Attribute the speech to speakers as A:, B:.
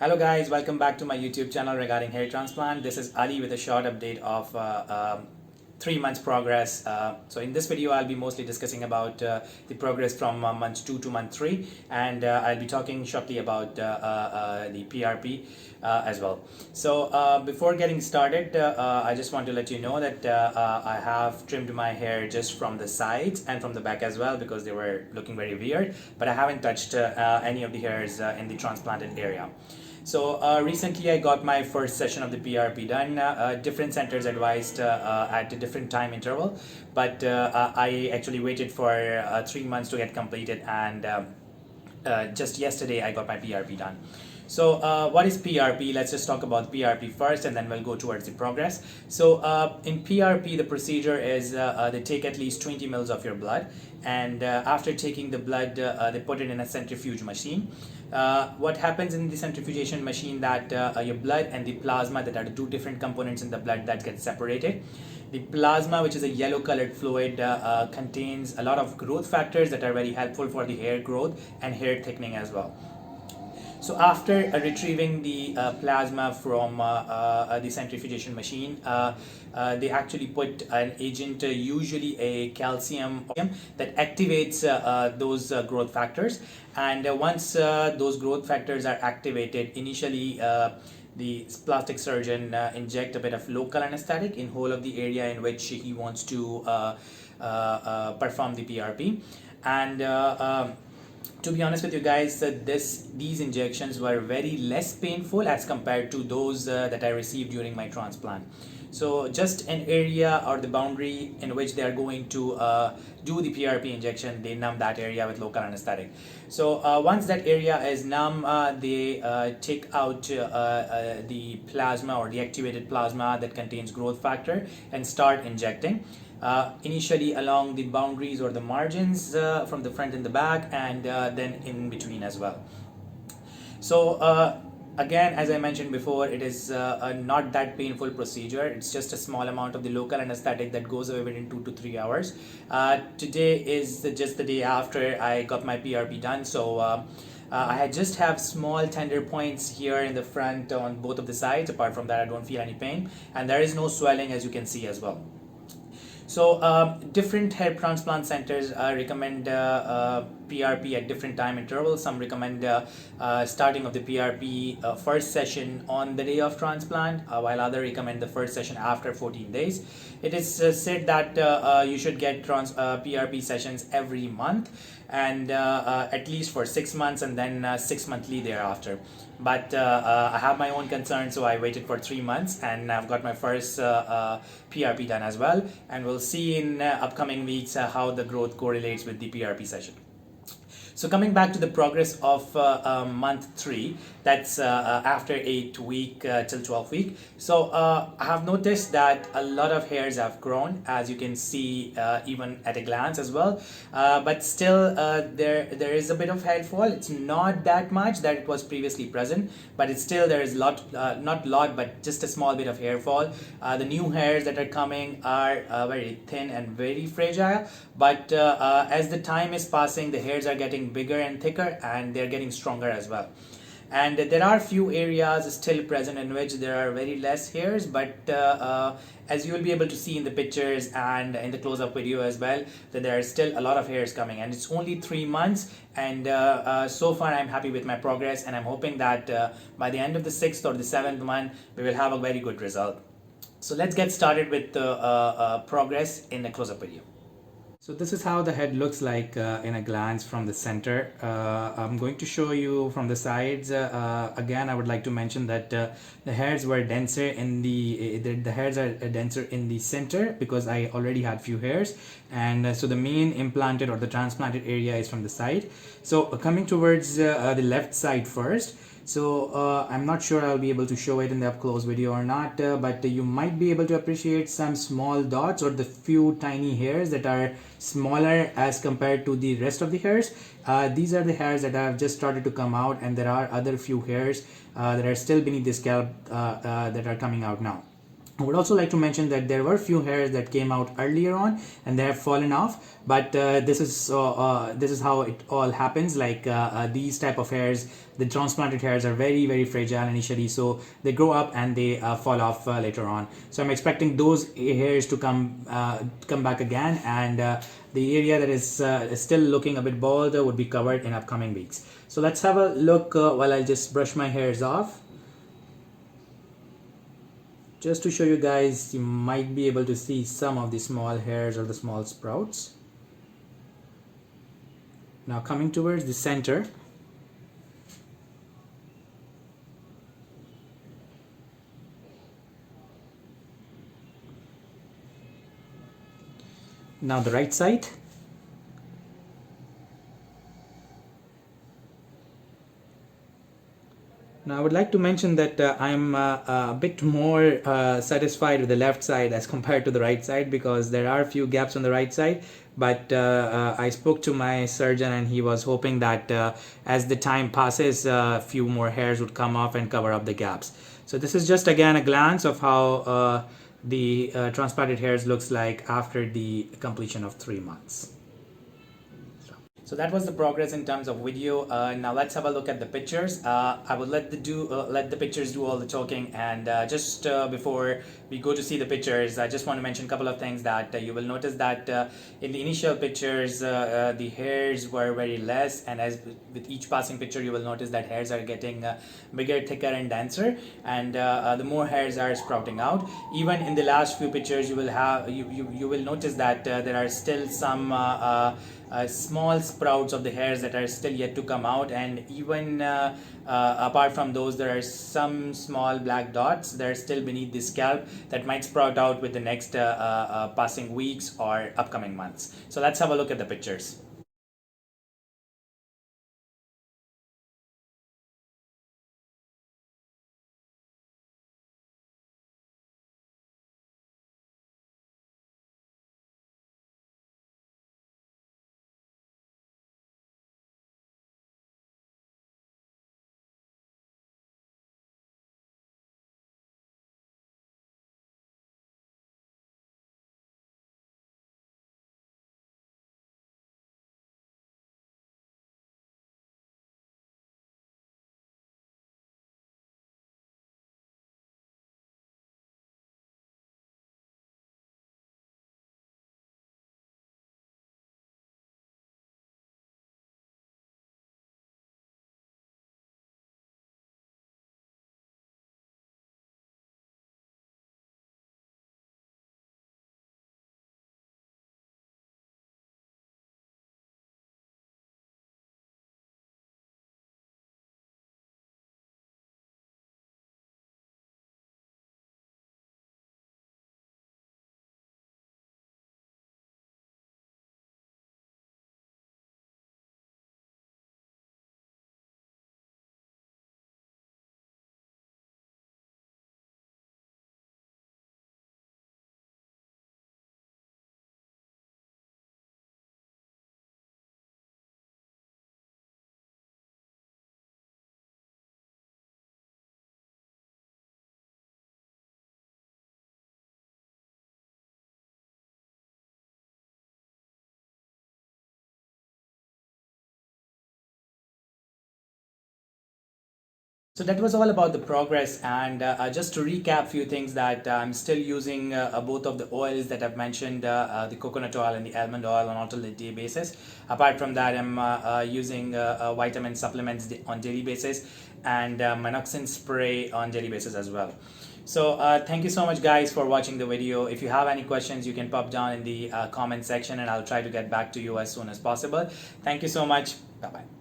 A: Hello guys, welcome back to my YouTube channel regarding hair transplant. This is Ali with a short update of 3 months progress. So in this video I'll be mostly discussing about the progress from month 2 to month 3, and I'll be talking shortly about the PRP as well. So before getting started, I just want to let you know that I have trimmed my hair just from the sides and from the back as well, because they were looking very weird, but I haven't touched any of the hairs in the transplanted area. So recently I got my first session of the PRP done. Different centers advised at a different time interval, but I actually waited for 3 months to get completed, and just yesterday I got my PRP done. So what is PRP? Let's just talk about PRP first, and then we'll go towards the progress. So in PRP, the procedure is they take at least 20 mils of your blood, and after taking the blood, they put it in a centrifuge machine. What happens in the centrifugation machine, that your blood and the plasma, that are the two different components in the blood, that get separated. The plasma, which is a yellow colored fluid, contains a lot of growth factors that are very helpful for the hair growth and hair thickening as well. So after retrieving the plasma from the centrifugation machine, they actually put an agent, usually a calcium, that activates those growth factors. And once those growth factors are activated, initially the plastic surgeon inject a bit of local anesthetic in whole of the area in which he wants to perform the PRP. And to be honest with you guys, these injections were very less painful as compared to those that I received during my transplant. So just an area or the boundary in which they are going to do the PRP injection, they numb that area with local anesthetic. So once that area is numb, they take out the plasma or the activated plasma that contains growth factor and start injecting. Initially along the boundaries or the margins from the front and the back, and then in between as well. So again, as I mentioned before, it is not that painful procedure. It's just a small amount of the local anesthetic that goes away within 2 to 3 hours. Today is just the day after I got my PRP done, so I just have small tender points here in the front on both of the sides. Apart from that, I don't feel any pain, and there is no swelling, as you can see as well. So different hair transplant centers recommend PRP at different time intervals. Some recommend starting of the PRP first session on the day of transplant, while others recommend the first session after 14 days. It is said that you should get PRP sessions every month, and at least for 6 months, and then 6 monthly thereafter. But I have my own concerns, so I waited for 3 months, and I've got my first PRP done as well, and we'll see in upcoming weeks how the growth correlates with the PRP session. So coming back to the progress of month 3, that's after 8 week till 12 week. So I have noticed that a lot of hairs have grown, as you can see even at a glance as well. But still there is a bit of hair fall. It's not that much that it was previously present, but it's still there is not lot, but just a small bit of hair fall. The new hairs that are coming are very thin and very fragile, but as the time is passing, the hairs are getting bigger and thicker, and they're getting stronger as well. And there are few areas still present in which there are very less hairs, but as you will be able to see in the pictures and in the close-up video as well, that there are still a lot of hairs coming, and it's only 3 months, and so far I'm happy with my progress, and I'm hoping that by the end of the 6th or the 7th month we will have a very good result. So let's get started with the progress in the close-up video. So this is how the head looks like in a glance from the center. I'm going to show you from the sides. Again, I would like to mention that the hairs were denser in the hairs are denser in the center, because I already had few hairs, and so the main implanted or the transplanted area is from the side. So coming towards the left side first. So I'm not sure I'll be able to show it in the up close video or not, but you might be able to appreciate some small dots or the few tiny hairs that are smaller as compared to the rest of the hairs. These are the hairs that have just started to come out, and there are other few hairs that are still beneath the scalp that are coming out now. I would also like to mention that there were few hairs that came out earlier on and they have fallen off, but this is how it all happens. Like these type of hairs, the transplanted hairs are very fragile initially, so they grow up and they fall off later on. So I'm expecting those hairs to come back again, and the area that is still looking a bit bald would be covered in upcoming weeks. So let's have a look while I just brush my hairs off. Just to show you guys, you might be able to see some of the small hairs or the small sprouts. Now coming towards the center. Now the right side. Now I would like to mention that I'm a bit more satisfied with the left side as compared to the right side, because there are a few gaps on the right side, but I spoke to my surgeon and he was hoping that as the time passes, a few more hairs would come off and cover up the gaps. So this is just again a glance of how the transplanted hairs looks like after the completion of 3 months. So that was the progress in terms of video. Now let's have a look at the pictures. I will let the pictures do all the talking, and just before we go to see the pictures, I just want to mention a couple of things that you will notice that in the initial pictures the hairs were very less, and as with each passing picture you will notice that hairs are getting bigger, thicker and denser, and the more hairs are sprouting out. Even in the last few pictures you will notice that there are still some small sprouts of the hairs that are still yet to come out, and even apart from those, there are some small black dots that are still beneath the scalp that might sprout out with the next passing weeks or upcoming months. So let's have a look at the pictures. So that was all about the progress, and just to recap few things that I'm still using both of the oils that I've mentioned, the coconut oil and the almond oil on alternate day basis. Apart from that, I'm using vitamin supplements on daily basis, and minoxidil spray on daily basis as well. So thank you so much guys for watching the video. If you have any questions, you can pop down in the comment section and I'll try to get back to you as soon as possible. Thank you so much. Bye bye.